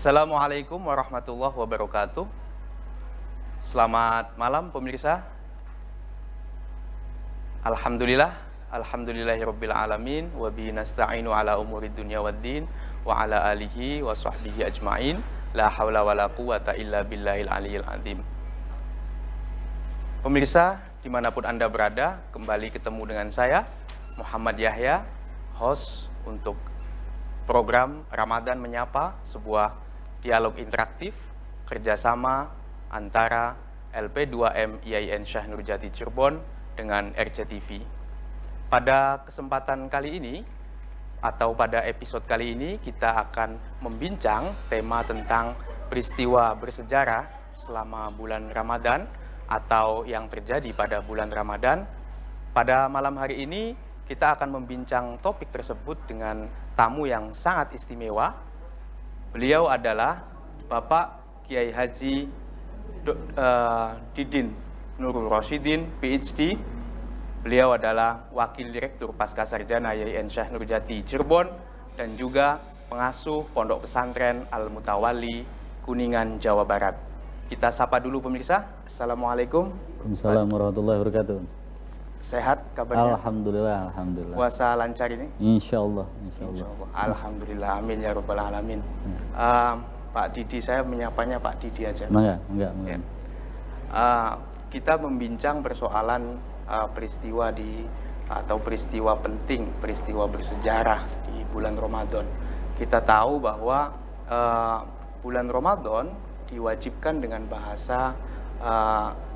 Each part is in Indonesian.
Assalamualaikum warahmatullahi wabarakatuh. Selamat malam pemirsa. Alhamdulillahirabbil alamin wa bihi nasta'inu ala umurid dunya waddin wa ala alihi wa sahbihi ajmain. La haula wala quwata illa billahil aliyil azim. Pemirsa, dimanapun Anda berada, kembali ketemu dengan saya, Muhammad Yahya, host untuk program Ramadan Menyapa, sebuah dialog interaktif kerjasama antara LP2M IAIN Syekh Nurjati Cirebon dengan RCTV. Pada kesempatan kali ini, atau pada episode kali ini, kita akan membincang tema tentang peristiwa bersejarah selama bulan Ramadan atau yang terjadi pada bulan Ramadan. Pada malam hari ini, kita akan membincang topik tersebut dengan tamu yang sangat istimewa. Beliau adalah Bapak Kiai Haji Didin Nurul Rosyidin, PhD. Beliau adalah Wakil Direktur Pascasarjana IAIN Syekh Nurjati Cirebon dan juga pengasuh Pondok Pesantren Al-Mutawalli, Kuningan, Jawa Barat. Kita sapa dulu pemirsa. Assalamualaikum. Waalaikumsalam warahmatullahi wabarakatuh. Sehat kabarnya? Alhamdulillah, alhamdulillah. Puasa lancar ini? Insyaallah, Insya Allah. Alhamdulillah, amin ya rabbal alamin. Pak Didi, saya menyapanya Pak Didi aja. Enggak. Ya. Kita membincang persoalan peristiwa atau peristiwa penting, peristiwa bersejarah di bulan Ramadan. Kita tahu bahwa bulan Ramadan diwajibkan dengan bahasa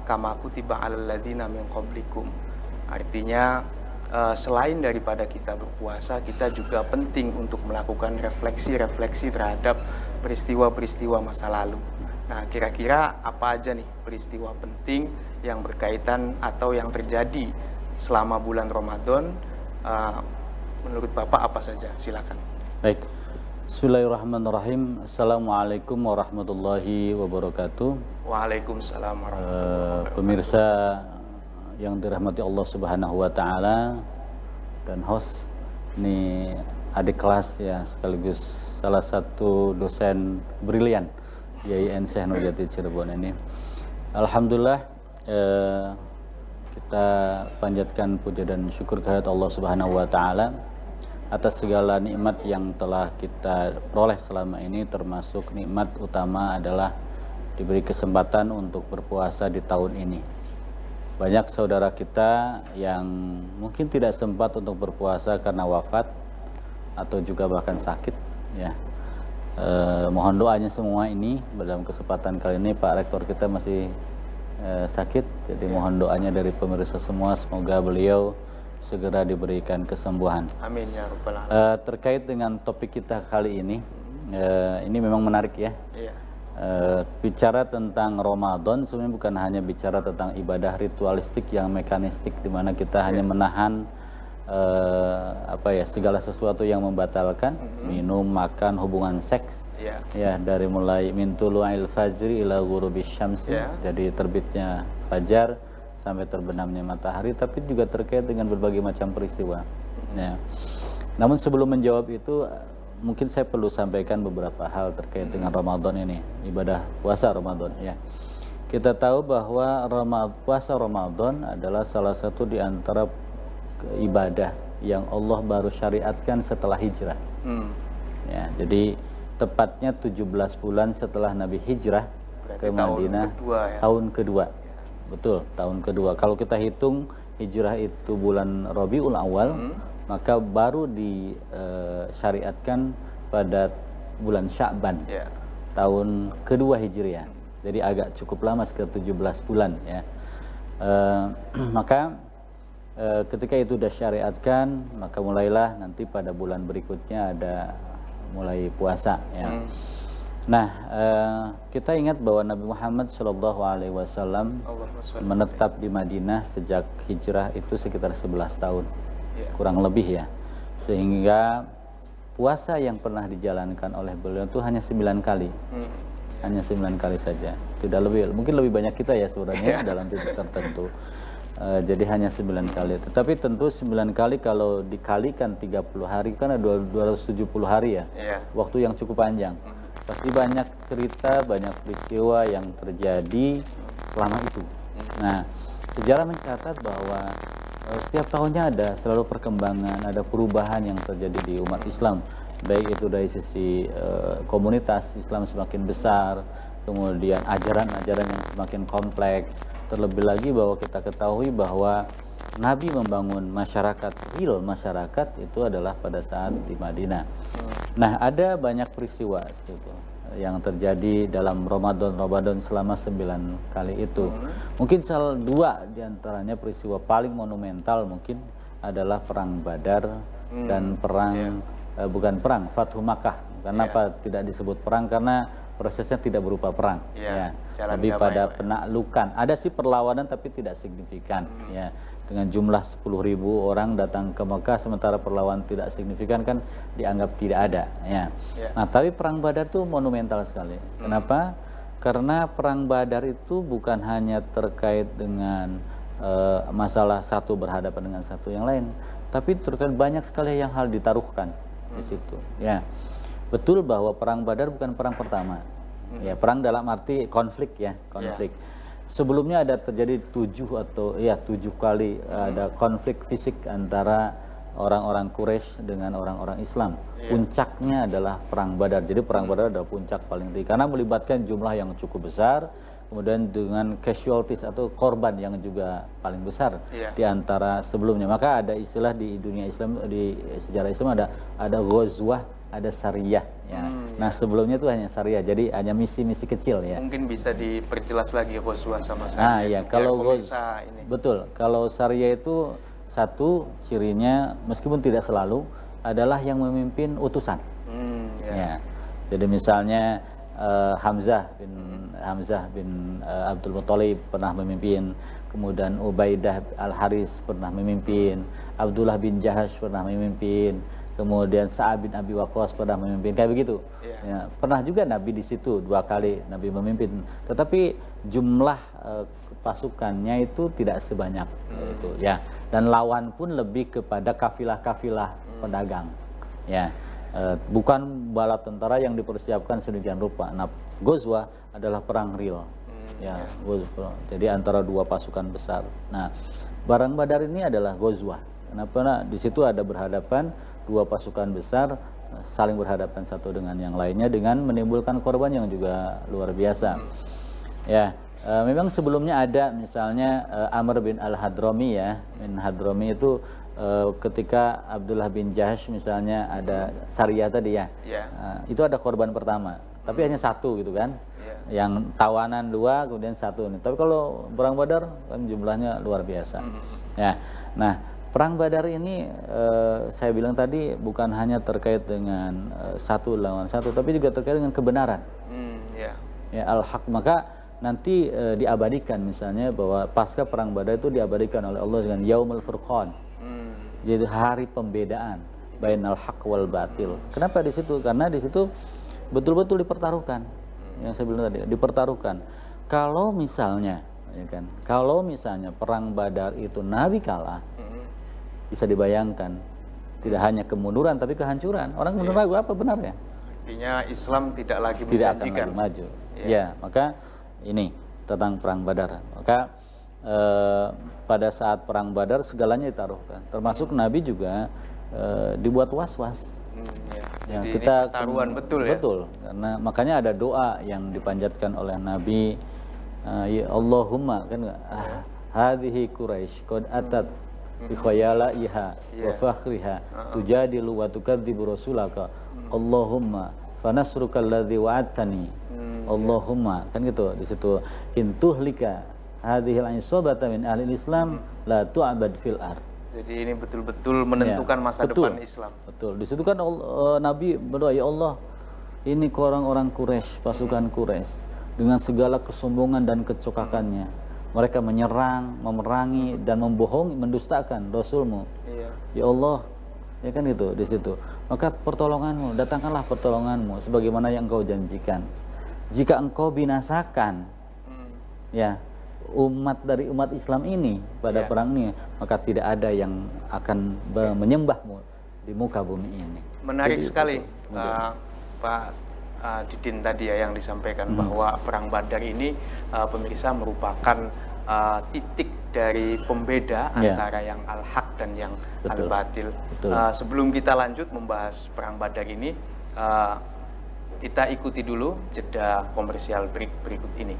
kama kutiba alal ladzina min qablikum. Artinya selain daripada kita berpuasa, kita juga penting untuk melakukan refleksi-refleksi terhadap peristiwa-peristiwa masa lalu. Nah, kira-kira apa aja nih peristiwa penting yang berkaitan atau yang terjadi selama bulan Ramadan? Menurut Bapak apa saja? Silakan. Baik. Bismillahirrahmanirrahim. Assalamualaikum warahmatullahi wabarakatuh. Waalaikumsalam warahmatullahi wabarakatuh. Pemirsa yang dirahmati Allah Subhanahu wa taala dan host, ini adik kelas ya, sekaligus salah satu dosen brilian IAIN Syekh Nurjati Cirebon ini. Alhamdulillah, kita panjatkan puja dan syukur kehadirat Allah Subhanahu wa taala atas segala nikmat yang telah kita peroleh selama ini, termasuk nikmat utama adalah diberi kesempatan untuk berpuasa di tahun ini. Banyak saudara kita yang mungkin tidak sempat untuk berpuasa karena wafat atau juga bahkan sakit ya. Mohon doanya semua ini. Dalam kesempatan kali ini Pak Rektor kita masih sakit, jadi mohon doanya dari pemirsa semua, semoga beliau segera diberikan kesembuhan. Amin ya rabbal alamin. Terkait dengan topik kita kali ini memang menarik ya. Iya. Bicara tentang Ramadan sebenarnya bukan hanya bicara tentang ibadah ritualistik yang mekanistik, di mana kita hanya menahan segala sesuatu yang membatalkan, minum, makan, hubungan seks, ya, dari mulai min tulu'il fajri ila ghurubis syams, jadi terbitnya fajar sampai terbenamnya matahari, tapi juga terkait dengan berbagai macam peristiwa. Ya. Namun sebelum menjawab itu, mungkin saya perlu sampaikan beberapa hal terkait dengan Ramadan ini, ibadah puasa Ramadan ya. Kita tahu bahwa puasa Ramadan adalah salah satu di antara ibadah yang Allah baru syariatkan setelah hijrah. Ya, jadi tepatnya 17 bulan setelah Nabi hijrah ke Madinah, tahun kedua. Betul, tahun kedua. Kalau kita hitung hijrah itu bulan Rabiul Awal, maka baru disyariatkan pada bulan Sya'ban, tahun kedua Hijriah. Jadi agak cukup lama, sekitar 17 bulan ya. Maka ketika itu sudah syariatkan, maka mulailah nanti pada bulan berikutnya ada mulai puasa ya. Nah, kita ingat bahwa Nabi Muhammad SAW menetap di Madinah sejak hijrah itu sekitar 11 tahun, kurang lebih ya. Sehingga puasa yang pernah dijalankan oleh beliau itu hanya 9 kali. Hanya 9 kali saja, tidak lebih. Mungkin lebih banyak kita ya sebenarnya dalam titik tertentu. Jadi hanya 9 kali. Tetapi tentu 9 kali kalau dikalikan 30 hari kan ada 270 hari ya. Waktu yang cukup panjang. pasti banyak cerita, banyak peristiwa yang terjadi selama itu. Nah, sejarah mencatat bahwa setiap tahunnya ada selalu perkembangan, ada perubahan yang terjadi di umat Islam, baik itu dari sisi komunitas Islam semakin besar, kemudian ajaran-ajaran yang semakin kompleks. Terlebih lagi bahwa kita ketahui bahwa Nabi membangun masyarakat, real masyarakat itu adalah pada saat di Madinah. Nah, ada banyak peristiwa gitu yang terjadi dalam Ramadan selama 9 kali itu. Mungkin salah dua diantaranya peristiwa paling monumental mungkin adalah Perang Badar dan bukan perang, Fathu Makkah. Kenapa tidak disebut perang? Karena prosesnya tidak berupa perang, lebih pada penaklukan. Ada sih perlawanan tapi tidak signifikan, ya. Dengan jumlah 10.000 orang datang ke Mekah, sementara perlawanan tidak signifikan kan dianggap tidak ada, ya. Nah, tapi Perang Badar itu monumental sekali. Kenapa? Karena Perang Badar itu bukan hanya terkait dengan masalah satu berhadapan dengan satu yang lain, tapi terkait banyak sekali yang hal ditaruhkan di situ, ya. Betul bahwa Perang Badar bukan perang pertama, ya, perang dalam arti konflik, ya, konflik. Sebelumnya ada terjadi 7 kali ada konflik fisik antara orang-orang Quraisy dengan orang-orang Islam. Puncaknya adalah Perang Badar. Jadi Perang Badar adalah puncak paling tinggi karena melibatkan jumlah yang cukup besar, kemudian dengan casualties atau korban yang juga paling besar di antara sebelumnya. Maka ada istilah di dunia Islam, di sejarah Islam ada ghazwah, ada syariah, ya. Nah, sebelumnya itu hanya syariah, jadi hanya misi-misi kecil, ya. Mungkin bisa diperjelas lagi ghazwah sama syariah. Kalau betul, kalau syariah itu satu cirinya, meskipun tidak selalu, adalah yang memimpin utusan. Ya. Jadi misalnya Hamzah bin Abdul Muthalib pernah memimpin, kemudian Ubaidah Al-Haris pernah memimpin, Abdullah bin Jahash pernah memimpin, kemudian Sa'ad bin Abi Waqqas pernah memimpin, kayak begitu. Ya, pernah juga Nabi di situ 2 kali Nabi memimpin, tetapi jumlah pasukannya itu tidak sebanyak itu, ya. Dan lawan pun lebih kepada kafilah-kafilah pedagang, ya. Bukan bala tentara yang dipersiapkan sedemikian rupa. Nah, ghazwah adalah perang real, ya. Jadi antara 2 pasukan besar. Nah, Perang Badar ini adalah ghazwah. Kenapa? Nah, di situ ada berhadapan 2 pasukan besar, saling berhadapan satu dengan yang lainnya dengan menimbulkan korban yang juga luar biasa. Ya, memang sebelumnya ada misalnya Amr bin Al-Hadrami, ya, bin Hadrami itu ketika Abdullah bin Jahash misalnya ada syariah tadi, ya. Itu ada korban pertama, tapi hanya 1 gitu kan. Yang tawanan 2 kemudian 1 nih. Tapi kalau Perang Badar kan jumlahnya luar biasa. Ya. Nah, Perang Badar ini saya bilang tadi bukan hanya terkait dengan 1 lawan 1, tapi juga terkait dengan kebenaran. Ya, al-haq. Maka nanti diabadikan misalnya bahwa pasca Perang Badar itu diabadikan oleh Allah dengan Yaumul Furqan. Jadi hari pembedaan bainal haq wal batil. Kenapa di situ? Karena di situ betul-betul dipertaruhkan. Yang saya bilang tadi, dipertaruhkan. Kalau misalnya, ya kan, kalau misalnya Perang Badar itu Nabi kalah, bisa dibayangkan tidak hanya kemunduran tapi kehancuran. Orang menurut apa benar, ya? Artinya Islam tidak lagi menjanjikan maju. Ya, maka ini tentang Perang Badar. Maka pada saat Perang Badar segalanya ditaruhkan, termasuk Nabi juga dibuat was-was. Jadi kita taruhan betul, ya. Betul. Karena makanya ada doa yang dipanjatkan oleh Nabi, ya Allahumma, kan, hadhihi Quraisy qad atat bi khayalaiha wa fakhriha tujadilu wa tukadzibu rasulaka Allahumma fanasruka alladzi wa'adtani Allahumma, kan gitu di situ, intuhlika hadhil isabata min ahli Islam la tu'bad fil ard. Jadi ini betul-betul menentukan masa depan Islam. Betul. Di situ kan Nabi berdoa, ya Allah, ini orang-orang Quraisy, pasukan Quraisy dengan segala kesombongan dan kecokakannya, mereka menyerang, memerangi dan membohongi, mendustakan Rasulmu. Ya Allah, ya kan gitu di situ. Maka pertolonganmu, datangkanlah pertolonganmu sebagaimana yang engkau janjikan. Jika engkau binasakan, ya, dari umat Islam ini pada perang ini, maka tidak ada yang akan menyembahmu di muka bumi ini. Menarik sekali, Pak Didin tadi ya yang disampaikan bahwa Perang Badar ini pemirsa merupakan titik dari pembeda antara yang al-haq dan yang al-batil. Sebelum kita lanjut membahas Perang Badar ini, kita ikuti dulu jeda komersial break berikut ini.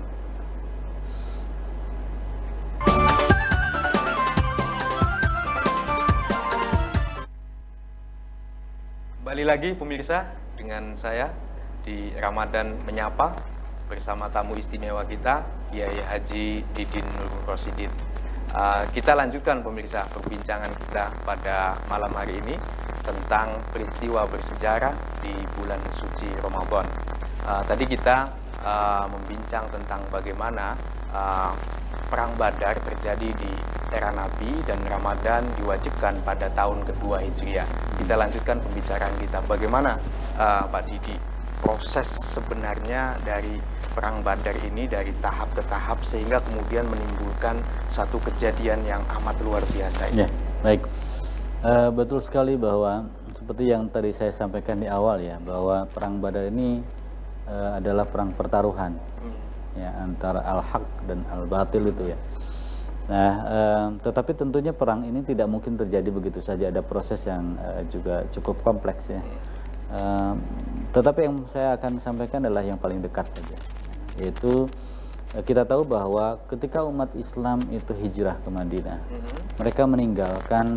Kembali lagi pemirsa dengan saya di Ramadan Menyapa bersama tamu istimewa kita, Kiai Haji Didin Nurul Rosidin. Kita lanjutkan pemirsa perbincangan kita pada malam hari ini tentang peristiwa bersejarah di bulan suci Ramadan. Tadi kita membincang tentang bagaimana Perang Badar terjadi di era Nabi dan Ramadan diwajibkan pada tahun kedua Hijriah. Kita lanjutkan pembicaraan kita. Bagaimana Pak Didi proses sebenarnya dari Perang Badar ini dari tahap ke tahap sehingga kemudian menimbulkan satu kejadian yang amat luar biasa ini? Ya, baik. Betul sekali bahwa seperti yang tadi saya sampaikan di awal ya, bahwa Perang Badar ini adalah perang pertaruhan ya antara al-haq dan al-batil itu ya. Nah, tetapi tentunya perang ini tidak mungkin terjadi begitu saja, ada proses yang juga cukup kompleks ya. Tetapi yang saya akan sampaikan adalah yang paling dekat saja, yaitu kita tahu bahwa ketika umat Islam itu hijrah ke Madinah, mereka meninggalkan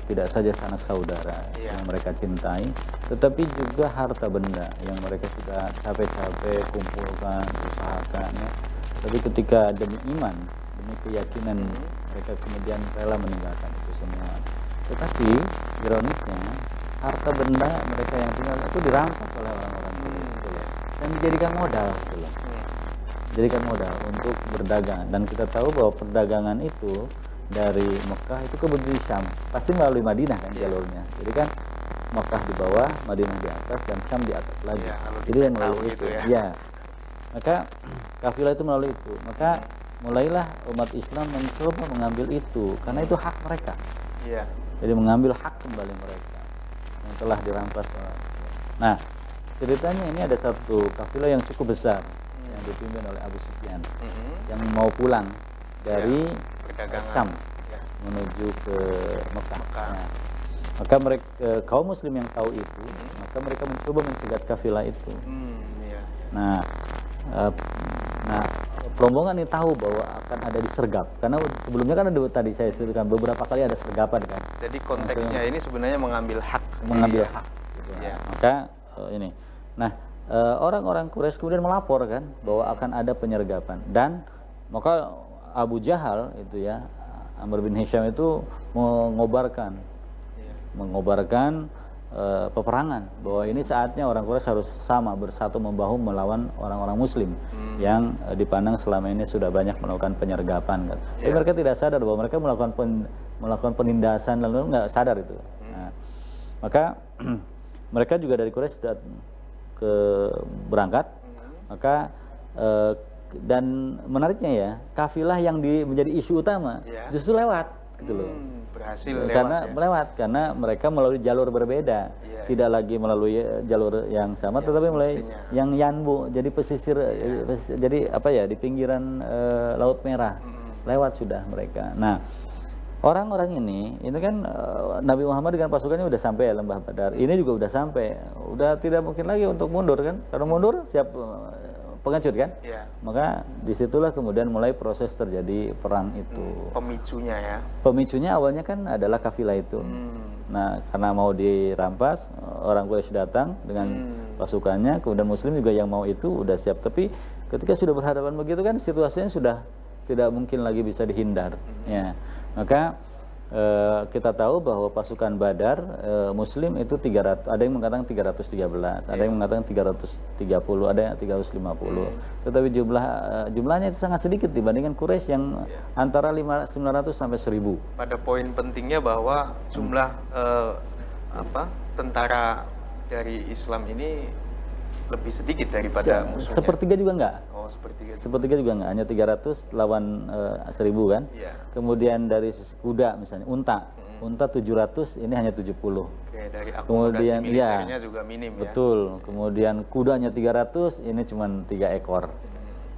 tidak saja sanak saudara yang mereka cintai, tetapi juga harta benda yang mereka sudah capek-capek kumpulkan, usahakan ya. Tapi ketika demi iman, demi keyakinan, mereka kemudian rela meninggalkan itu semua. Tetapi ironisnya harta benda mereka yang tinggal itu dirampas oleh orang-orang itu dan dijadikan modal gitu loh. Jadikan modal untuk berdagang, dan kita tahu bahwa perdagangan itu dari Mekah itu ke Syam pasti melalui Madinah kan jalurnya. Jadi kan Mekah di bawah, Madinah di atas, dan Syam di atas lagi. Jadi yang melalui itu ya. Maka kafilah itu melalui itu. Maka mulailah umat Islam mencoba mengambil itu karena itu hak mereka. Jadi mengambil hak kembali mereka yang telah dirampas. Nah, ceritanya ini ada satu kafilah yang cukup besar yang dipimpin oleh Abu Sufyan yang mau pulang dari Syam menuju ke Mekah. Nah, maka mereka kaum muslim yang tahu itu, maka mereka mencoba mencegat kafilah itu. Nah, rombongan ini tahu bahwa akan ada disergap karena sebelumnya kan ada tadi saya sebutkan beberapa kali ada sergapan kan. Jadi konteksnya ini sebenarnya mengambil hak hak gitu. Maka ini orang-orang Quraisy kemudian melapor kan bahwa akan ada penyergapan, dan maka Abu Jahal itu ya, Amr bin Hisham itu mengobarkan peperangan bahwa ini saatnya orang Quraisy harus sama bersatu membahu melawan orang-orang Muslim yang dipandang selama ini sudah banyak melakukan penyergapan kan. Tapi mereka tidak sadar bahwa mereka melakukan penindasan lalu nggak sadar itu. Nah, maka mereka juga dari Quraisy sudah berangkat, maka dan menariknya ya kafilah yang menjadi isu utama justru lewat gitu loh. Berhasil lewat karena mereka melalui jalur berbeda, tidak lagi melalui jalur yang sama, tetapi melalui yang yanbu, jadi pesisir, jadi apa ya, di pinggiran Laut Merah, lewat sudah mereka. Nah, orang-orang ini kan Nabi Muhammad dengan pasukannya udah sampai ya Lembah Badar. Ini juga udah sampai, udah tidak mungkin lagi untuk mundur kan? Karena mundur siap pengecut kan? Maka disitulah kemudian mulai proses terjadi perang itu. Pemicunya ya? Pemicunya awalnya kan adalah kafilah itu. Nah, karena mau dirampas, orang Quraisy datang dengan pasukannya, kemudian Muslim juga yang mau itu udah siap. Tapi ketika sudah berhadapan begitu kan situasinya sudah tidak mungkin lagi bisa dihindar. Ya. Maka kita tahu bahwa pasukan Badar Muslim itu 300, ada yang mengatakan 313, ada yang mengatakan 330, ada yang 350. Tetapi jumlahnya itu sangat sedikit dibandingkan Quraisy yang antara 900 sampai 1000. Pada poin pentingnya bahwa jumlah tentara dari Islam ini lebih sedikit daripada musuhnya. Sepertiga juga enggak. Sepertiga juga enggak, hanya 300 lawan 1000 kan. Kemudian dari sisi kuda misalnya, unta unta 700, ini hanya 70. Oke, dari akomodasi kemudian militernya juga minim ya. Betul. Kemudian kudanya 300, ini cuma 3 ekor.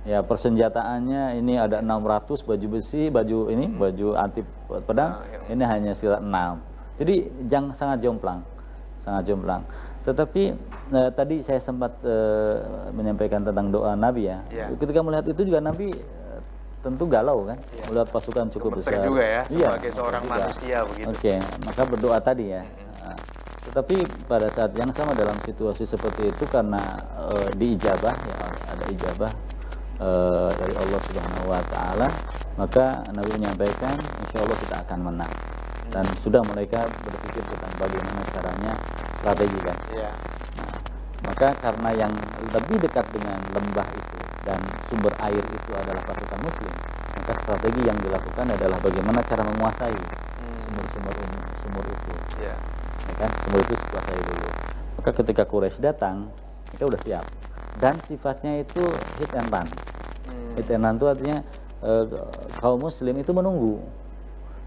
Ya, persenjataannya ini ada 600 baju besi, baju ini baju anti pedang, ini hanya sekitar 6. Jadi sangat jomplang. Sangat jomplang. Tetapi tadi saya sempat menyampaikan tentang doa Nabi ya. Ketika melihat itu juga Nabi tentu galau kan, melihat pasukan cukup besar juga ya, sebagai seorang manusia begitu. Oke, maka berdoa tadi ya. Tetapi pada saat yang sama dalam situasi seperti itu, karena diijabah ya, ada ijabah dari Allah Subhanahu Wa Taala, maka Nabi menyampaikan, insya Allah kita akan menang. Dan sudah mereka berpikir tentang bagaimana caranya, strategi kan. Nah, maka karena yang lebih dekat dengan lembah itu dan sumber air itu adalah pasukan Muslim, maka strategi yang dilakukan adalah bagaimana cara menguasai sumur itu. Ya kan, sumur itu dikuasai dulu. Maka ketika Quraisy datang, mereka udah siap. Dan sifatnya itu hit and run. Hit and run itu artinya kaum Muslim itu menunggu.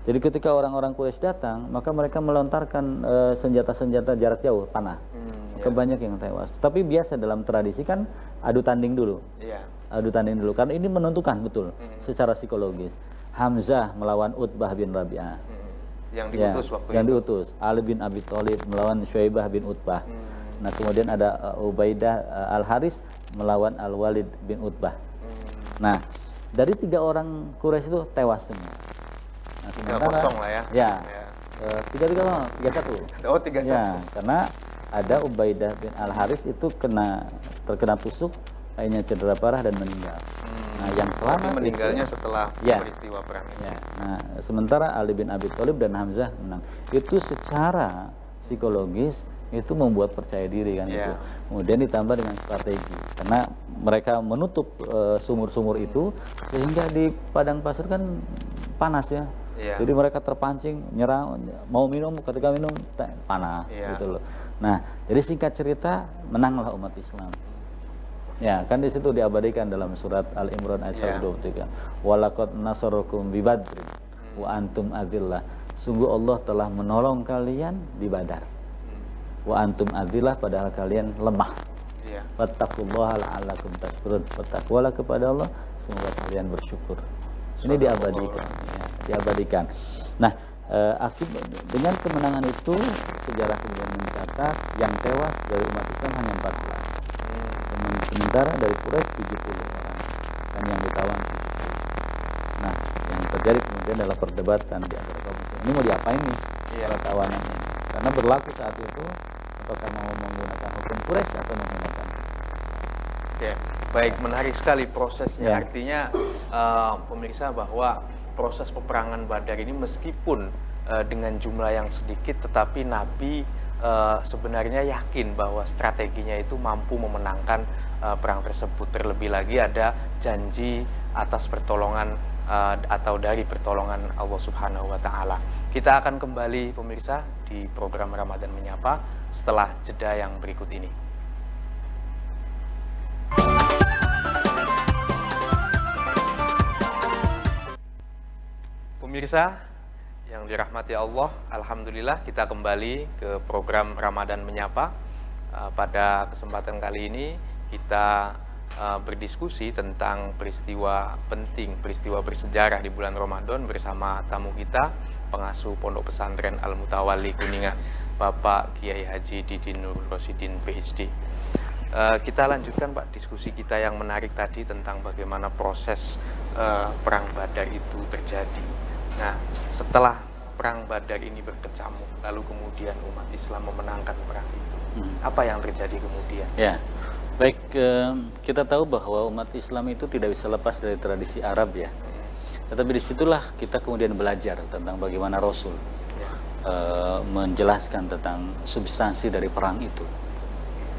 Jadi ketika orang-orang Quraisy datang, maka mereka melontarkan senjata-senjata jarak jauh, panah. Maka banyak yang tewas. Tapi biasa dalam tradisi kan adu tanding dulu. Adu tanding dulu, karena ini menentukan betul secara psikologis. Hamzah melawan Utbah bin Rabi'ah. Yang diutus waktu yang itu. Diutus. Ali bin Abi Thalib melawan Syaibah bin Utbah. Nah, kemudian ada Ubaidah Al-Haris melawan Al-Walid bin Utbah. Nah, dari 3 orang Quraisy itu tewas semua. Nah, 3-0 lah ya. 3-1. Oh, 3-1. Ya, karena ada Ubaidah bin Al-Haris itu terkena tusuk, akhirnya cedera parah dan meninggal. Nah, yang selamat meninggalnya setelah peristiwa perang ini. Nah, sementara Ali bin Abi Thalib dan Hamzah menang. Itu secara psikologis itu membuat percaya diri kan itu. Kemudian ditambah dengan strategi, karena mereka menutup sumur-sumur itu sehingga di padang pasir kan panas ya. Jadi mereka terpancing, nyerang, mau minum, ketika minum panah gitu loh. Nah, jadi singkat cerita, menanglah umat Islam. Ya, kan di situ diabadikan dalam surat Al-Imran ayat 123. Walaqad nasarakum bi Badr wa antum adillah. Sungguh Allah telah menolong kalian di Badar. Wa antum adillah, padahal kalian lemah. Fattaqullaha la'allakum tashkurun. Bertakwalah kepada Allah, semoga kalian bersyukur. Ini diabadikan, diabadikan. Nah, akibat dengan kemenangan itu, sejarah kemudian mencatat yang tewas dari umat Islam hanya 14. Sementara dari Quraisy 70 orang dan yang ditawan 70. Nah, yang terjadi kemudian adalah perdebatan di antara kaum muslim. Ini mau diapain nih para tawanan ini? Karena berlaku saat itu, apakah mau menggunakan hukum Quraisy atau menggunakan? Baik, menarik sekali prosesnya. Artinya pemirsa, bahwa proses peperangan Badar ini meskipun dengan jumlah yang sedikit, tetapi Nabi sebenarnya yakin bahwa strateginya itu mampu memenangkan perang tersebut. Terlebih lagi ada janji atas pertolongan atau dari pertolongan Allah Subhanahu Wa Taala. Kita akan kembali pemirsa di program Ramadan Menyapa setelah jeda yang berikut ini. Pemirsa yang dirahmati Allah, alhamdulillah kita kembali ke program Ramadan Menyapa. Pada kesempatan kali ini kita berdiskusi tentang peristiwa penting, peristiwa bersejarah di bulan Ramadan bersama tamu kita, pengasuh Pondok Pesantren Al-Mutawalli Kuningan, Bapak Kiai Haji Didin Nurul Rosidin PhD. Kita lanjutkan Pak diskusi kita yang menarik tadi tentang bagaimana proses perang Badar itu terjadi. Nah, setelah perang Badar ini berkecamuk, lalu kemudian umat Islam memenangkan perang itu, apa yang terjadi kemudian? Ya, baik, kita tahu bahwa umat Islam itu tidak bisa lepas dari tradisi Arab ya. Tetapi disitulah kita kemudian belajar tentang bagaimana Rasul menjelaskan tentang substansi dari perang itu.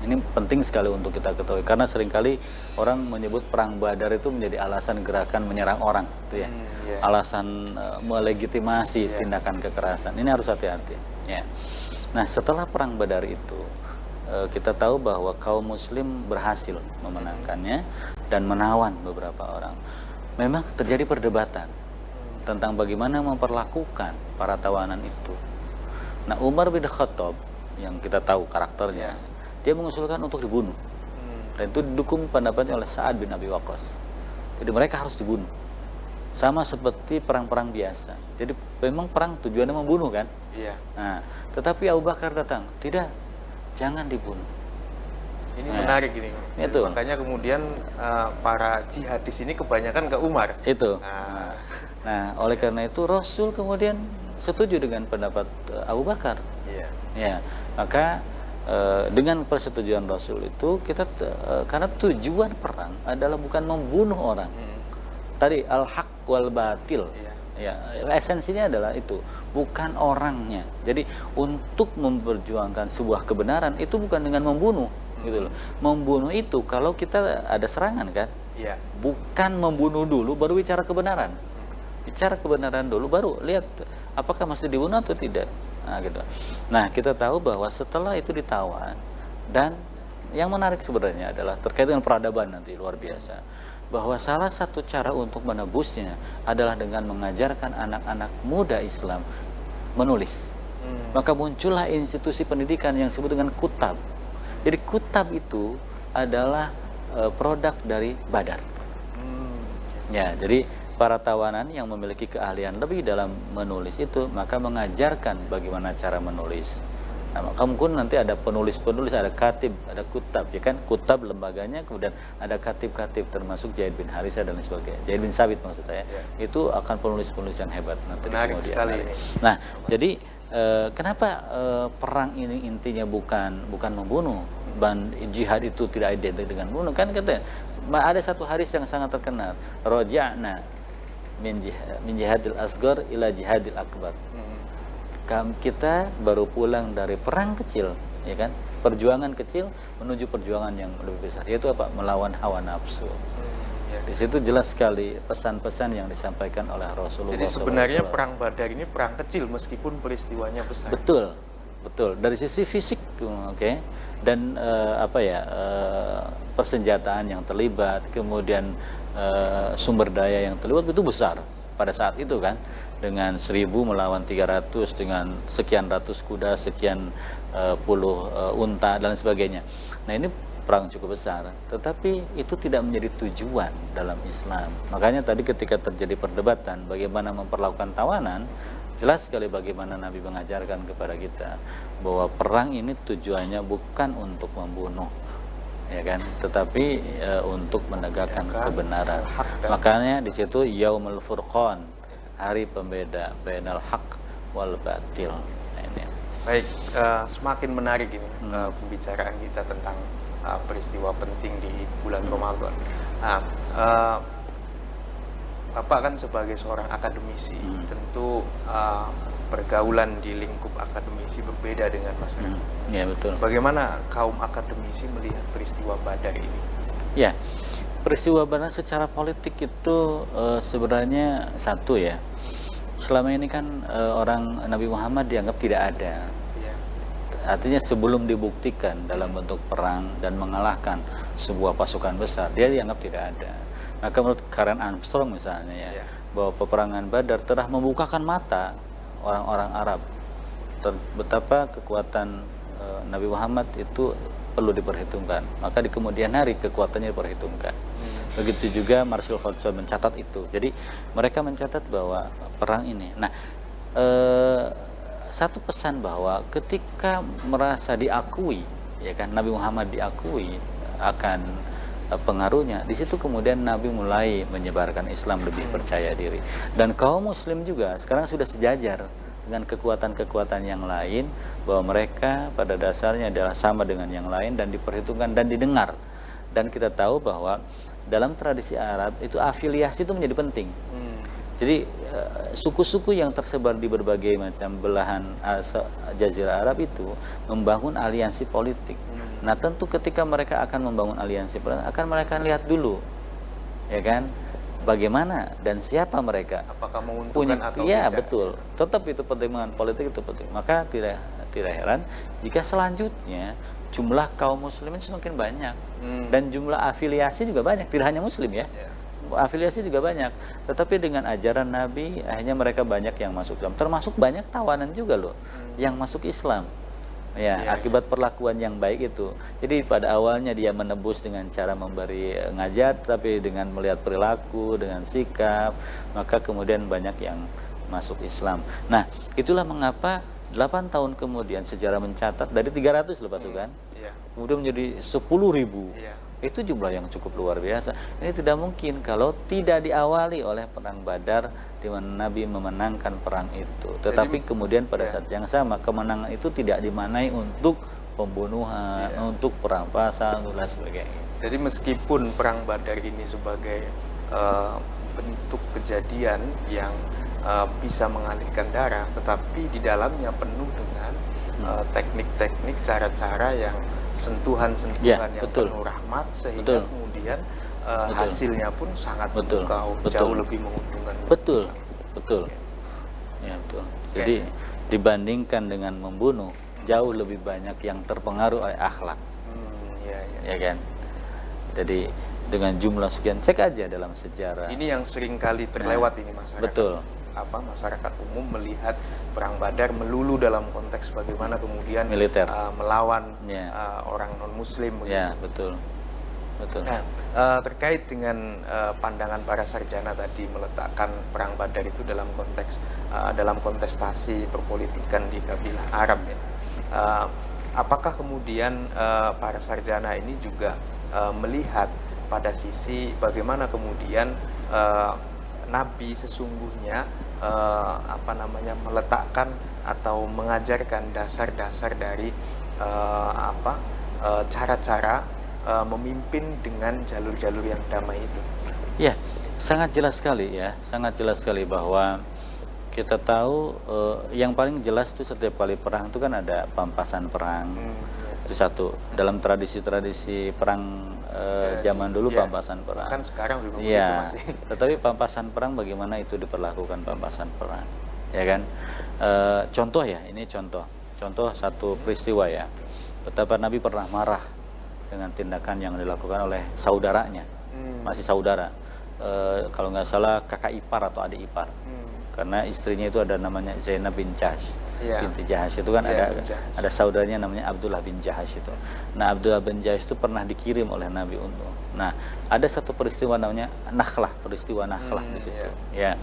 Ini penting sekali untuk kita ketahui, karena seringkali orang menyebut perang Badar itu menjadi alasan gerakan menyerang orang, gitu ya. Alasan melegitimasi tindakan kekerasan. Ini harus hati-hati. Ya. Nah, setelah perang Badar itu, kita tahu bahwa kaum Muslim berhasil memenangkannya dan menawan beberapa orang. Memang terjadi perdebatan tentang bagaimana memperlakukan para tawanan itu. Nah, Umar bin Khattab yang kita tahu karakternya, dia mengusulkan untuk dibunuh. Dan itu didukung pendapatnya oleh Sa'ad bin Abi Waqqas. Jadi mereka harus dibunuh. Sama seperti perang-perang biasa. Jadi memang perang tujuannya membunuh kan? Iya. Nah, tetapi Abu Bakar datang, tidak, jangan dibunuh. Ini menarik ini. Itu. Makanya kemudian para jihadis ini kebanyakan ke Umar. Itu. Nah, oleh karena itu Rasul kemudian setuju dengan pendapat Abu Bakar. Iya. Ya, maka dengan persetujuan Rasul itu kita karena tujuan perang adalah bukan membunuh orang. Tadi al-haq wal batil. Ya, esensinya adalah itu, bukan orangnya. Jadi untuk memperjuangkan sebuah kebenaran itu bukan dengan membunuh, gitu loh. Membunuh itu kalau kita ada serangan kan? Iya. Bukan membunuh dulu baru bicara kebenaran. Bicara kebenaran dulu baru lihat apakah masih dibunuh atau tidak. Nah, gitu. Nah, kita tahu bahwa setelah itu ditawan, dan yang menarik sebenarnya adalah terkait dengan peradaban nanti luar biasa, bahwa salah satu cara untuk menebusnya adalah dengan mengajarkan anak-anak muda Islam menulis. Maka muncullah institusi pendidikan yang disebut dengan kutab. Jadi kutab itu adalah produk dari Badar. Ya, jadi para tawanan yang memiliki keahlian lebih dalam menulis itu, maka mengajarkan bagaimana cara menulis. Nah, maka mungkin nanti ada penulis-penulis, ada katib, ada kutab, ya kan? Kutab lembaganya, kemudian ada katib-katib termasuk Zaid bin Harisah dan lain sebagainya. Zaid bin Sabit maksud saya. Itu akan penulis-penulis yang hebat nanti kemudian. Sekali. Nah, jadi kenapa perang ini intinya bukan membunuh? Jihad itu tidak identik dengan bunuh, kan katanya. Ada satu hadis yang sangat terkenal, roja'na min jihadil asgar ila jihadil akbar. Kita baru pulang dari perang kecil, ya kan? Perjuangan kecil menuju perjuangan yang lebih besar, yaitu apa? Melawan hawa nafsu. Di situ jelas sekali pesan-pesan yang disampaikan oleh Rasulullah. Jadi sebenarnya perang Badar ini perang kecil meskipun peristiwanya besar. Betul, betul. Dari sisi fisik, oke, dan persenjataan yang terlibat, kemudian sumber daya yang terlibat itu besar pada saat itu kan, dengan 1000 melawan 300 dengan sekian ratus kuda, sekian puluh unta dan sebagainya. Nah, ini perang cukup besar, tetapi itu tidak menjadi tujuan dalam Islam. Makanya tadi ketika terjadi perdebatan bagaimana memperlakukan tawanan, jelas sekali bagaimana Nabi mengajarkan kepada kita bahwa perang ini tujuannya bukan untuk membunuh, ya kan, tetapi untuk menegakkan kebenaran. Makanya di situ Yaumul Furqan, hari pembeda bainal haq wal batil. Nah, ini. Baik, semakin menarik ini pembicaraan kita tentang peristiwa penting di bulan Ramadan. Nah, Bapak kan sebagai seorang akademisi, tentu pergaulan di lingkup akademisi berbeda dengan masyarakat. Ya, betul. Bagaimana kaum akademisi melihat peristiwa Badar ini? Ya, peristiwa Badar secara politik itu sebenarnya satu ya. Selama ini kan orang Nabi Muhammad dianggap tidak ada. Artinya sebelum dibuktikan dalam bentuk perang dan mengalahkan sebuah pasukan besar, dia dianggap tidak ada. Maka menurut Karen Armstrong misalnya ya, bahwa peperangan Badar telah membukakan mata orang-orang Arab betapa kekuatan Nabi Muhammad itu perlu diperhitungkan. Maka di kemudian hari kekuatannya diperhitungkan. Begitu juga Marshall Hodgson mencatat itu. Jadi mereka mencatat bahwa perang ini. Nah, satu pesan bahwa ketika merasa diakui, ya kan, Nabi Muhammad diakui akan pengaruhnya, di situ kemudian Nabi mulai menyebarkan Islam, lebih percaya diri. Dan kaum muslim juga sekarang sudah sejajar dengan kekuatan-kekuatan yang lain, bahwa mereka pada dasarnya adalah sama dengan yang lain dan diperhitungkan dan didengar. Dan kita tahu bahwa dalam tradisi Arab itu afiliasi itu menjadi penting. Jadi suku-suku yang tersebar di berbagai macam belahan Jazirah Arab itu membangun aliansi politik. Nah, tentu ketika mereka akan membangun aliansi politik, akan mereka lihat dulu, ya kan, bagaimana dan siapa mereka. Apakah menguntungkan atau tidak? Ya, betul. Tetap itu pertimbangan politik itu penting. Maka tidak heran jika selanjutnya jumlah kaum muslimin semakin banyak dan jumlah afiliasi juga banyak, tidak hanya muslim ya. afiliasi juga banyak. Tetapi dengan ajaran Nabi, akhirnya mereka banyak yang masuk Islam. Termasuk banyak tawanan juga loh yang masuk Islam. Ya, akibat perlakuan yang baik itu. Jadi pada awalnya dia menebus dengan cara memberi ngajat, tapi dengan melihat perilaku, dengan sikap, maka kemudian banyak yang masuk Islam. Nah, itulah mengapa 8 tahun kemudian sejarah mencatat dari 300 loh pasukan, kemudian menjadi 10.000. Itu jumlah yang cukup luar biasa. Ini tidak mungkin kalau tidak diawali oleh perang Badar di mana Nabi memenangkan perang itu. Tetapi kemudian pada saat yang sama kemenangan itu tidak dimaknai untuk pembunuhan, untuk perampasan dan sebagainya. Jadi meskipun perang Badar ini sebagai bentuk kejadian yang bisa mengalirkan darah, tetapi di dalamnya penuh dengan teknik-teknik, cara-cara yang sentuhan-sentuhan yang penuh rahmat, sehingga kemudian hasilnya pun sangat memukau, jauh lebih menguntungkan. Betul. Ya, betul. Jadi dibandingkan dengan membunuh, jauh lebih banyak yang terpengaruh oleh akhlak. Ya kan? Jadi dengan jumlah sekian, cek aja dalam sejarah. Ini yang sering kali terlewat ini masyarakat. Betul. Masyarakat umum melihat perang Badar melulu dalam konteks bagaimana kemudian militer melawan orang non Muslim. Ya, betul. Nah, terkait dengan pandangan para sarjana tadi meletakkan perang Badar itu dalam konteks dalam kontestasi perpolitikan di kabilah Arab ya. Apakah kemudian para sarjana ini juga melihat pada sisi bagaimana kemudian Nabi sesungguhnya meletakkan atau mengajarkan dasar-dasar dari cara-cara memimpin dengan jalur-jalur yang damai itu? Ya, sangat jelas sekali bahwa kita tahu yang paling jelas itu setiap kali perang itu kan ada pampasan perang. Itu satu. Dalam tradisi-tradisi perang zaman dulu pampasan perang. Kan sekarang juga begitu masih. Tetapi pampasan perang bagaimana itu diperlakukan pampasan perang, ya kan? Contoh ya, ini contoh satu peristiwa ya. Betapa Nabi pernah marah dengan tindakan yang dilakukan oleh saudaranya, masih saudara. Kalau nggak salah kakak ipar atau adik ipar. Karena istrinya itu ada namanya Zainab bin Jahsh. Binti Jahash itu kan ada saudaranya namanya Abdullah bin Jahash itu. Nah, Abdullah bin Jahash itu pernah dikirim oleh Nabi untuk. Nah, ada satu peristiwa namanya peristiwa Nakhlah di situ. Ya.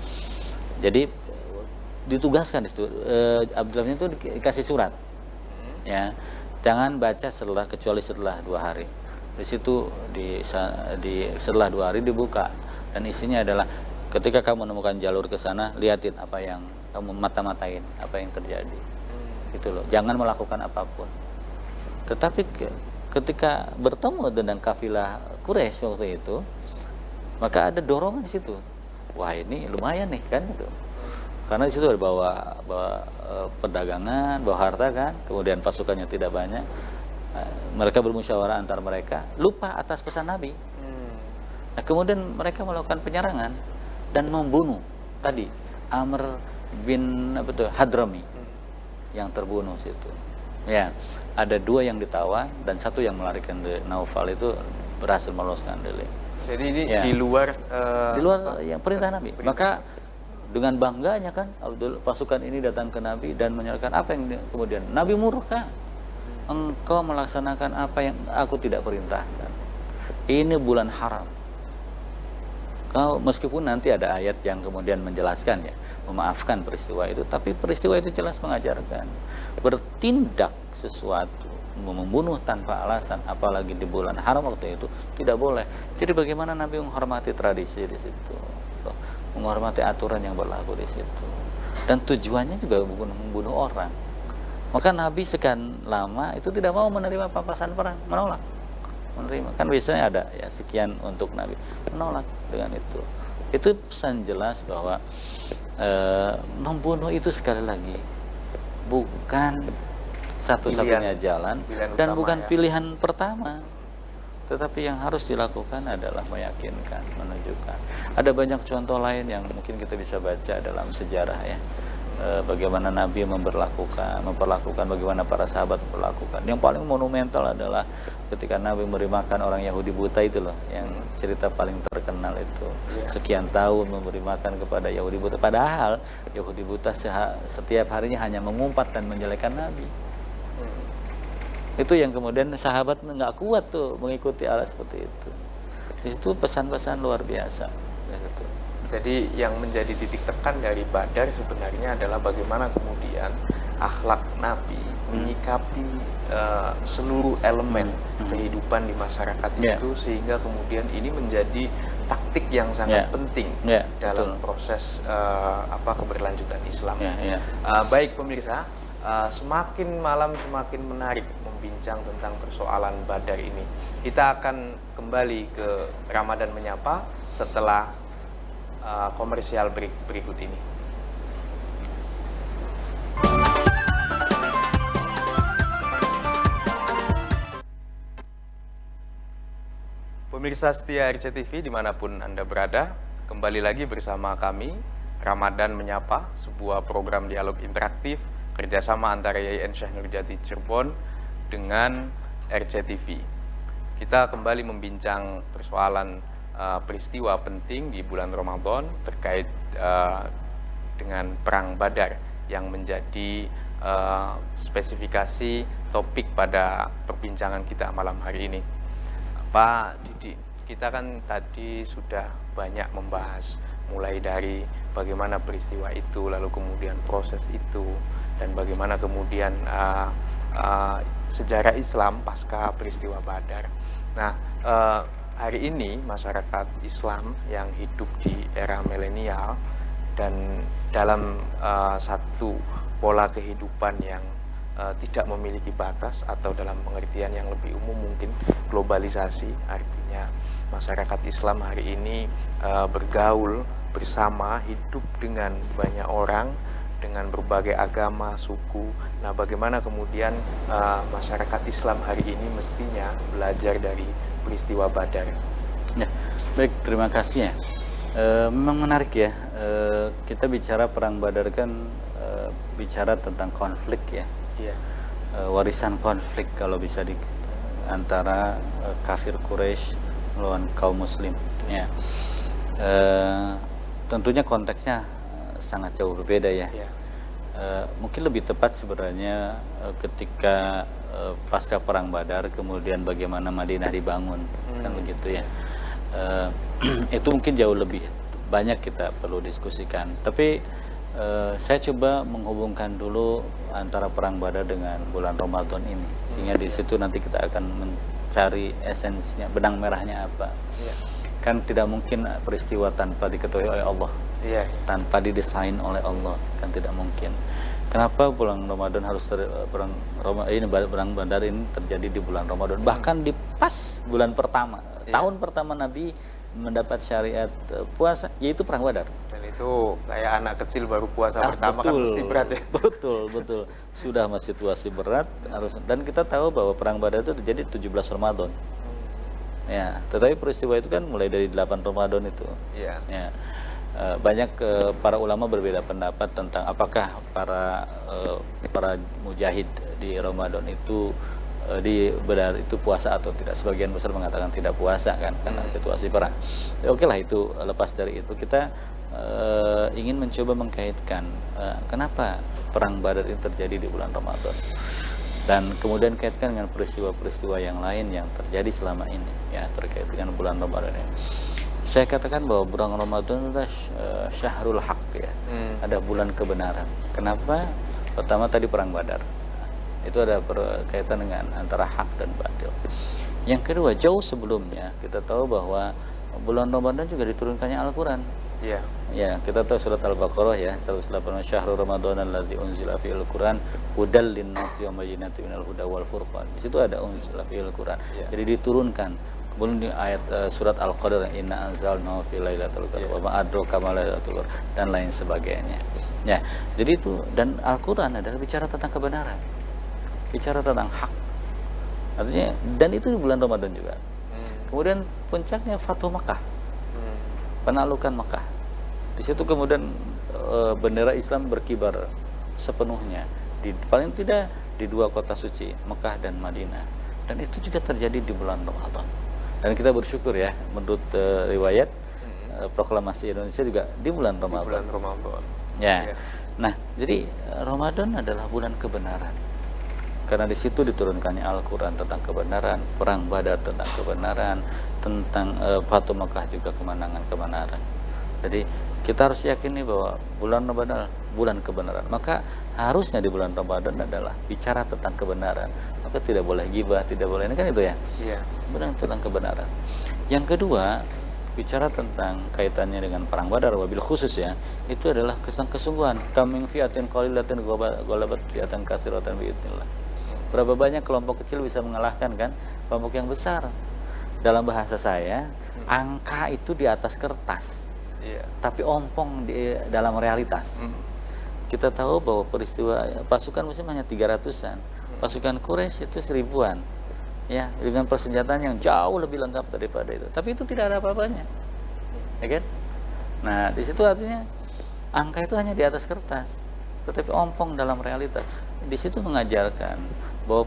Jadi ditugaskan di situ Abdullah itu dikasih surat. Ya. Jangan baca kecuali setelah 2 hari. Di situ setelah 2 hari dibuka dan isinya adalah ketika kamu menemukan jalur ke sana, lihatin apa yang kamu mata-matain, apa yang terjadi. Gitu loh. Jangan melakukan apapun. Tetapi ketika bertemu dengan kafilah Quraisy waktu itu, maka ada dorongan di situ. Wah, ini lumayan nih kan gitu. Karena di situ ada bawa perdagangan, bawa harta kan, kemudian pasukannya tidak banyak. Mereka bermusyawarah antar mereka, lupa atas pesan Nabi. Nah, kemudian mereka melakukan penyerangan dan membunuh tadi Amr bin Hadrami yang terbunuh situ. Ya, ada 2 yang ditawan dan 1 yang melarikan diri. Naufal itu berhasil meloloskan diri. Jadi ini di luar yang perintah Nabi. Maka dengan bangganya kan pasukan ini datang ke Nabi dan menyerahkan apa yang kemudian Nabi murka. Engkau melaksanakan apa yang aku tidak perintahkan. Ini bulan haram. Meskipun nanti ada ayat yang kemudian menjelaskan ya, memaafkan peristiwa itu, tapi peristiwa itu jelas mengajarkan bertindak sesuatu, membunuh tanpa alasan, apalagi di bulan haram waktu itu tidak boleh. Jadi bagaimana Nabi menghormati tradisi di situ, menghormati aturan yang berlaku di situ, dan tujuannya juga bukan membunuh orang. Maka Nabi sekian lama itu tidak mau menerima pampasan perang, menolak. Menerima kan biasanya ada ya sekian untuk Nabi, menolak dengan itu pesan jelas bahwa membunuh itu sekali lagi bukan satu-satunya jalan dan bukan pilihan pertama, tetapi yang harus dilakukan adalah meyakinkan, menunjukkan. Ada banyak contoh lain yang mungkin kita bisa baca dalam sejarah ya, bagaimana Nabi memperlakukan bagaimana para sahabat memperlakukan. Yang paling monumental adalah ketika Nabi memberi makan orang Yahudi buta itu loh, yang cerita paling terkenal itu. Sekian tahun memberi makan kepada Yahudi buta, padahal Yahudi buta setiap harinya hanya mengumpat dan menjelekkan Nabi. Itu yang kemudian sahabat nggak kuat tuh mengikuti arah seperti itu. Di situ pesan-pesan luar biasa. Gitu. Jadi yang menjadi titik tekan dari Badar sebenarnya adalah bagaimana kemudian akhlak Nabi menyikapi seluruh elemen kehidupan di masyarakat itu, sehingga kemudian ini menjadi taktik yang sangat penting dalam proses keberlanjutan Islam. Baik pemirsa, semakin malam semakin menarik membincang tentang persoalan Badar ini. Kita akan kembali ke Ramadan Menyapa setelah komersial berikut ini. Pemirsa setia RCTV dimanapun Anda berada, kembali lagi bersama kami, Ramadan Menyapa, sebuah program dialog interaktif kerjasama antara YIN Syekh Nurjati Cirebon dengan RCTV. Kita kembali membincang persoalan peristiwa penting di bulan Ramadan terkait dengan Perang Badar yang menjadi spesifikasi topik pada perbincangan kita malam hari ini. Pak Didi, kita kan tadi sudah banyak membahas mulai dari bagaimana peristiwa itu, lalu kemudian proses itu, dan bagaimana kemudian sejarah Islam pasca peristiwa Badar. Nah, hari ini masyarakat Islam yang hidup di era milenial dan dalam satu pola kehidupan yang tidak memiliki batas, atau dalam pengertian yang lebih umum mungkin globalisasi, artinya masyarakat Islam hari ini bergaul bersama, hidup dengan banyak orang dengan berbagai agama, suku. Nah, bagaimana kemudian masyarakat Islam hari ini mestinya belajar dari peristiwa Badar? Ya, baik, terima kasih ya. Memang menarik ya. Kita bicara perang Badar kan bicara tentang konflik ya. Iya. Warisan konflik kalau bisa di antara kafir Quraisy melawan kaum Muslim. Ya. Tentunya konteksnya sangat jauh berbeda ya. Iya. Mungkin lebih tepat sebenarnya ketika pasca perang Badar, kemudian bagaimana Madinah dibangun, kan begitu ya. Itu mungkin jauh lebih banyak kita perlu diskusikan. Tapi saya coba menghubungkan dulu antara perang Badar dengan bulan Ramadan ini, sehingga di situ nanti kita akan mencari esensinya, benang merahnya apa. Kan tidak mungkin peristiwa tanpa diketahui oleh Allah, tanpa didesain oleh Allah, kan tidak mungkin. Kenapa bulan Ramadan harus perang Badar ini terjadi di bulan Ramadan, bahkan di pas bulan pertama, tahun pertama Nabi mendapat syariat puasa, yaitu perang Badar. Dan itu kayak anak kecil baru puasa pertama, betul, kan mesti berat ya. Betul. Sudah situasi berat harus, dan kita tahu bahwa perang Badar itu terjadi 17 Ramadan. Ya, tetapi peristiwa itu kan mulai dari 8 Ramadan itu. Ya. Banyak para ulama berbeda pendapat tentang apakah para mujahid di Ramadan itu benar itu puasa atau tidak. Sebagian besar mengatakan tidak puasa kan, karena situasi perang. Oke lah, itu lepas dari itu, kita ingin mencoba mengkaitkan kenapa perang Badar ini terjadi di bulan Ramadan, dan kemudian kaitkan dengan peristiwa-peristiwa yang lain yang terjadi selama ini ya terkait dengan bulan Ramadan ini. Saya katakan bahwa bulan Ramadan adalah syahrul haq ya, ada bulan kebenaran. Kenapa? Pertama tadi perang Badar, itu ada berkaitan dengan antara hak dan batil. Yang kedua, jauh sebelumnya kita tahu bahwa bulan Ramadan juga diturunkannya Al-Quran. Ya, kita tahu surat Al-Baqarah ya, 108, syahrul Ramadan alladzi unzila fihi al-Quran hudal lin-nasi wa bayyinatin minal huda wal furqan. Di situ ada unzila fihi al-Quran. Jadi diturunkan. Kemudian di ayat surat Al-Qadr, inna anzalnahu fi lailatul qadr wa ma adraka ma lailatul qadr, dan lain sebagainya. Ya, jadi itu, dan Al-Quran adalah bicara tentang kebenaran, bicara tentang hak. Artinya, dan itu di bulan Ramadan juga. Kemudian puncaknya Fathu Makkah, penaklukan Makkah. Di situ kemudian bendera Islam berkibar sepenuhnya, paling tidak di dua kota suci, Mekah dan Madinah. Dan itu juga terjadi di bulan Ramadan. Dan kita bersyukur ya, menurut riwayat proklamasi Indonesia juga di bulan Ramadan. Di bulan Ramadan. Ya. Nah, jadi Ramadan adalah bulan kebenaran. Karena di situ diturunkannya Al-Quran tentang kebenaran, perang Badar tentang kebenaran, tentang Fatu Mekah juga kemenangan-kebenaran. Jadi kita harus yakini bahwa bulan Ramadan adalah bulan kebenaran. Maka harusnya di bulan Ramadan adalah bicara tentang kebenaran. Maka tidak boleh gibah, tidak boleh, ini kan itu ya. Iya. Benar, tentang kebenaran. Yang kedua, bicara tentang kaitannya dengan perang Badar, wabil khusus ya, itu adalah tentang kesungguhan. Kaming fiatin qalilatin ghalabat fiatan katsiratan biidznillah. Berapa banyak kelompok kecil bisa mengalahkan kan kelompok yang besar. Dalam bahasa saya, angka itu di atas kertas, tapi ompong di dalam realitas. Kita tahu bahwa peristiwa pasukan muslim hanya 300-an, pasukan Quraisy itu 1000-an, ya, dengan persenjataan yang jauh lebih lengkap daripada itu. Tapi itu tidak ada apa-apanya, ya kan? Nah, di situ artinya angka itu hanya di atas kertas, tetapi ompong dalam realitas. Di situ mengajarkan bahwa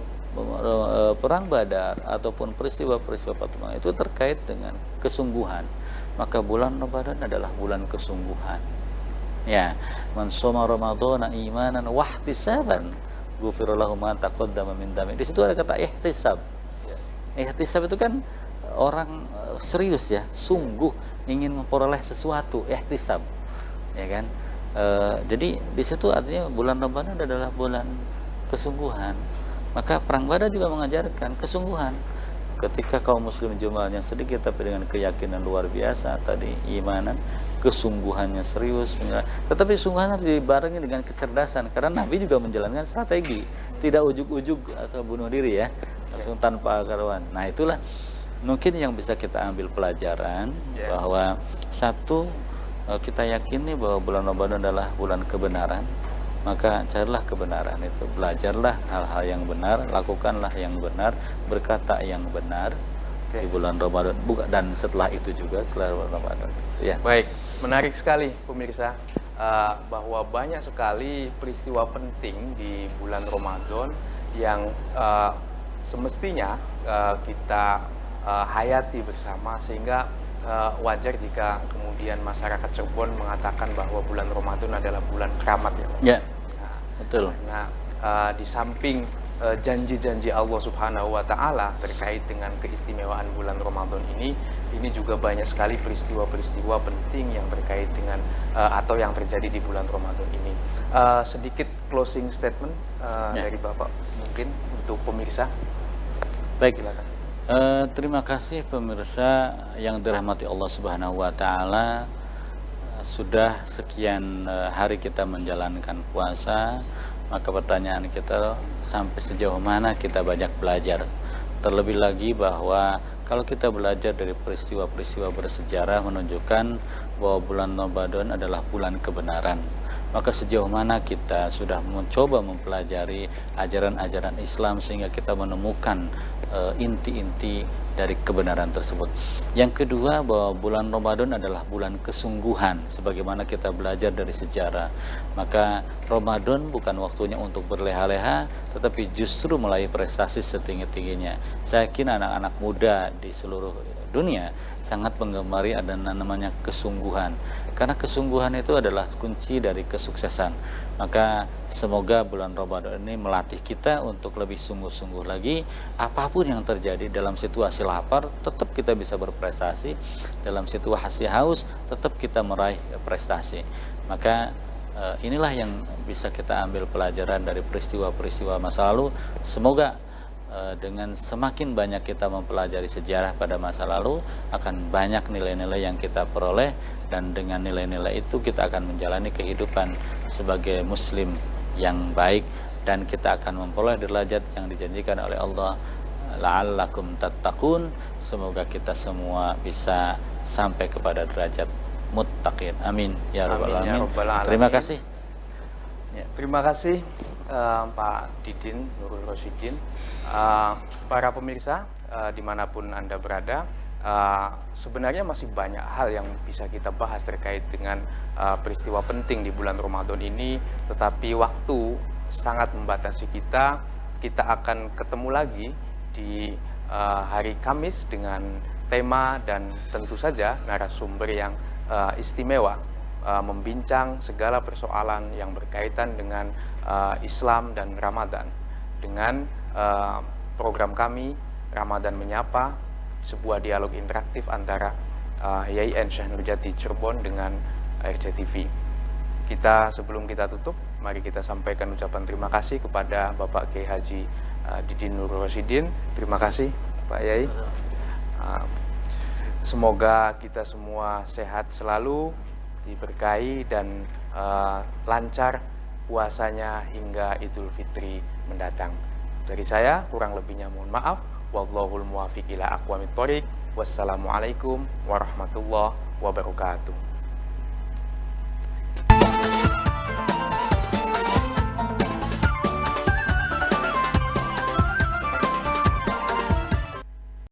perang Badar ataupun peristiwa-peristiwa Fatu Makkah itu terkait dengan kesungguhan. Maka bulan Ramadan adalah bulan kesungguhan. Ya, man shoma ramadhana imanan wahtisaban ghufira lahu ma taqaddama min dzambi. Di situ ada kata ihtisab. Ihtisab itu kan orang serius ya, sungguh ingin memperoleh sesuatu, ihtisab. Ya kan? Jadi di situ artinya bulan Ramadan adalah bulan kesungguhan. Maka perang Badar juga mengajarkan kesungguhan. Ketika kaum muslim jumlahnya sedikit tapi dengan keyakinan luar biasa tadi, imanan, kesungguhannya serius, tetapi sungguhannya dibarengi dengan kecerdasan, karena Nabi juga menjalankan strategi, tidak ujuk-ujuk atau bunuh diri ya, langsung tanpa karuan. Nah, itulah mungkin yang bisa kita ambil pelajaran, bahwa satu, kita yakini bahwa bulan Ramadan adalah bulan kebenaran. Maka carilah kebenaran itu, belajarlah hal-hal yang benar, lakukanlah yang benar, berkata yang benar di bulan Ramadan, dan setelah itu juga setelah Ramadan. Ya. Baik, menarik sekali pemirsa, bahwa banyak sekali peristiwa penting di bulan Ramadan yang semestinya kita hayati bersama, sehingga wajar jika kemudian masyarakat Cirebon mengatakan bahwa bulan Ramadan adalah bulan keramat ya. Ya, betul. Nah, di samping janji-janji Allah Subhanahu wa Ta'ala terkait dengan keistimewaan bulan Ramadan ini juga banyak sekali peristiwa-peristiwa penting yang terkait dengan atau yang terjadi di bulan Ramadan ini. Sedikit closing statement dari Bapak mungkin untuk pemirsa. Baik, silakan. Terima kasih pemirsa yang dirahmati Allah Subhanahu wa Ta'ala. Sudah sekian hari kita menjalankan puasa, maka pertanyaan kita, sampai sejauh mana kita banyak belajar. Terlebih lagi bahwa kalau kita belajar dari peristiwa-peristiwa bersejarah menunjukkan bahwa bulan Ramadan adalah bulan kebenaran, maka sejauh mana kita sudah mencoba mempelajari ajaran-ajaran Islam sehingga kita menemukan inti-inti dari kebenaran tersebut. Yang kedua, bahwa bulan Ramadan adalah bulan kesungguhan, sebagaimana kita belajar dari sejarah. Maka Ramadan bukan waktunya untuk berleha-leha, tetapi justru meraih prestasi setinggi-tingginya. Saya yakin anak-anak muda di seluruh dunia sangat menggemari ada namanya kesungguhan, karena kesungguhan itu adalah kunci dari kesuksesan. Maka semoga bulan Ramadan ini melatih kita untuk lebih sungguh-sungguh lagi. Apapun yang terjadi, dalam situasi lapar tetap kita bisa berprestasi, dalam situasi haus tetap kita meraih prestasi. Maka inilah yang bisa kita ambil pelajaran dari peristiwa-peristiwa masa lalu. Semoga dengan semakin banyak kita mempelajari sejarah pada masa lalu, akan banyak nilai-nilai yang kita peroleh, dan dengan nilai-nilai itu kita akan menjalani kehidupan sebagai muslim yang baik, dan kita akan memperoleh derajat yang dijanjikan oleh Allah, la'allakum tattaqun. Semoga kita semua bisa sampai kepada derajat muttaqin. Amin ya rabbal alamin. Terima kasih. Terima kasih Pak Didin Nurul Rosyidin. Para pemirsa dimanapun Anda berada, sebenarnya masih banyak hal yang bisa kita bahas terkait dengan peristiwa penting di bulan Ramadan ini, tetapi waktu sangat membatasi kita. Kita akan ketemu lagi di hari Kamis dengan tema dan tentu saja narasumber yang istimewa, membincang segala persoalan yang berkaitan dengan Islam dan Ramadan dengan program kami Ramadan Menyapa, sebuah dialog interaktif antara YIN Syekh Nurjati Cirebon dengan RCTV. Sebelum kita tutup, mari kita sampaikan ucapan terima kasih kepada Bapak Kiai Haji Didin Nur Rosidin. Terima kasih Pak Yai. Semoga kita semua sehat selalu, diberkahi dan lancar puasanya hingga Idul Fitri mendatang. Dari saya kurang lebihnya mohon maaf. Wallahul muwaffiq ila aqwamit thoriq. Wassalamualaikum warahmatullahi wabarakatuh.